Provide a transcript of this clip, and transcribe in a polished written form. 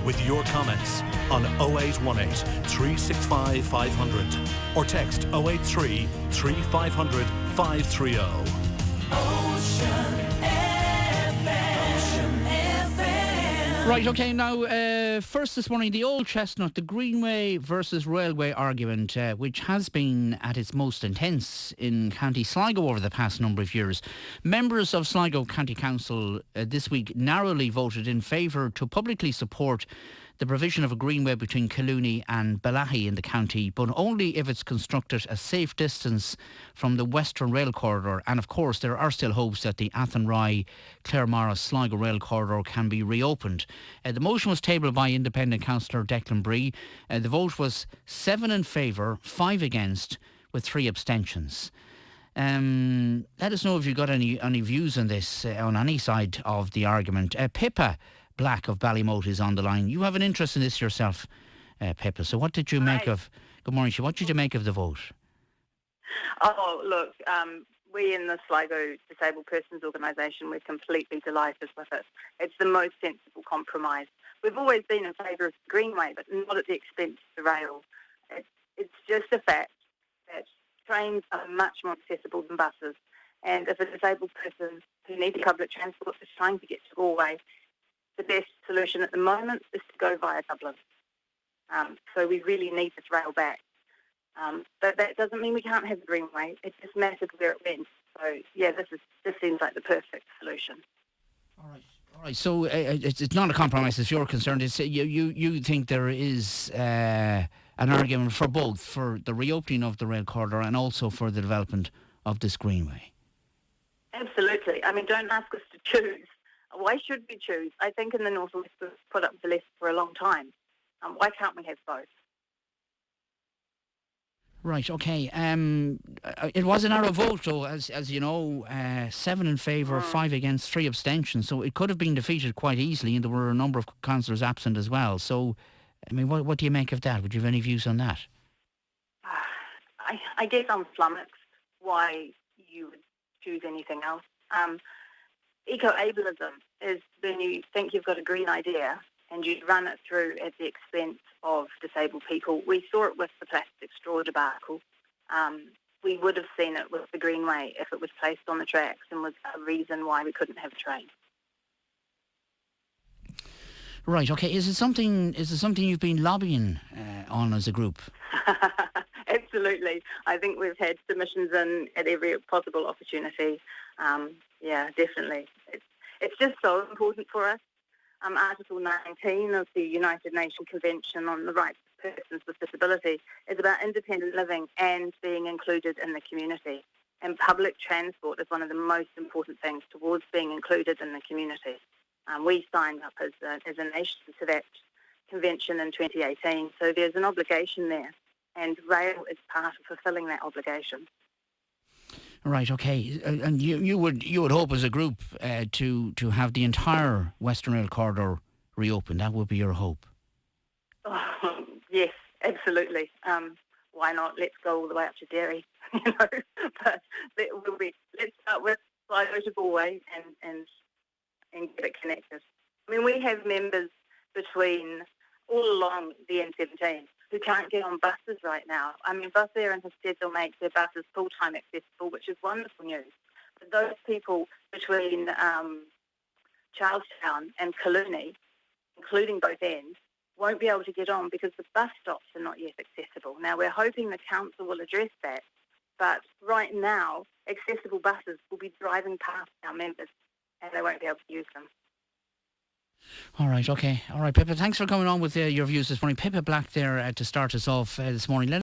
with your comments on 0818 365 500 or text 083 3500 530. Right, okay, now, first this morning, the old chestnut, the Greenway versus Railway argument, which has been at its most intense in County Sligo over the past number of years. Members of Sligo County Council this week narrowly voted in favour to publicly support the provision of a greenway between Collooney and Balahy in the county, but only if it's constructed a safe distance from the Western Rail Corridor. And of course, there are still hopes that the Athenry, Claremorris, Sligo Rail Corridor can be reopened. The motion was tabled by independent councillor Declan Bree. The vote was 7 in favour, 5 against, with 3 abstentions. Let us know if you've got any views on this, on any side of the argument. Pippa Black of Ballymote is on the line. You have an interest in this yourself, Pippa. So what did you make of... Good morning, what did you make of the vote? Oh, look, we in the Sligo Disabled Persons Organisation, we're completely delighted with it. It's the most sensible compromise. We've always been in favour of the Greenway, but not at the expense of the rail. It's just a fact that trains are much more accessible than buses. And if a disabled person who needs public transport is trying to get to Galway, the best solution at the moment is to go via Dublin. So we really need this rail back. But that doesn't mean we can't have the Greenway. It just matters where it went. So, yeah, this seems like the perfect solution. All right. So it's not a compromise as you're concerned. It's, you think there is an argument for both, for the reopening of the rail corridor and also for the development of this Greenway? Absolutely. I mean, don't ask us to choose. Why should we choose? I think in the North West we've put up the list for a long time. Why can't we have both? Right, okay. It was a narrow vote, though, as you know, 7 in favour, 5 against, 3 abstentions. So it could have been defeated quite easily, and there were a number of councillors absent as well. So, I mean, what do you make of that? Would you have any views on that? I guess I'm flummoxed why you would choose anything else. Eco-ableism is when you think you've got a green idea and you run it through at the expense of disabled people. We saw it with the plastic straw debacle. We would have seen it with the Greenway if it was placed on the tracks and was a reason why we couldn't have a train. Right, okay. Is it something you've been lobbying on as a group? Absolutely. I think we've had submissions in at every possible opportunity. Yeah, definitely. It's just so important for us. Article 19 of the United Nations Convention on the Rights of Persons with Disability is about independent living and being included in the community. And public transport is one of the most important things towards being included in the community. We signed up as a nation to that convention in 2018, so there's an obligation there, and rail is part of fulfilling that obligation. Right, okay. And you would hope as a group to have the entire Western Rail Corridor reopened. That would be your hope. Oh, yes, absolutely. Why not? Let's go all the way up to Derry, you know. But let's start with Sligo to Galway and get it connected. I mean, we have members all along the N17 who can't get on buses right now. I mean, Bus Air and instead they'll make their buses full-time accessible, which is wonderful news. But those people between Charlestown and Collooney, including both ends, won't be able to get on because the bus stops are not yet accessible. Now, we're hoping the council will address that, but right now, accessible buses will be driving past our members and they won't be able to use them. All right, okay. All right, Pippa, thanks for coming on with your views this morning. Pippa Black there to start us off this morning.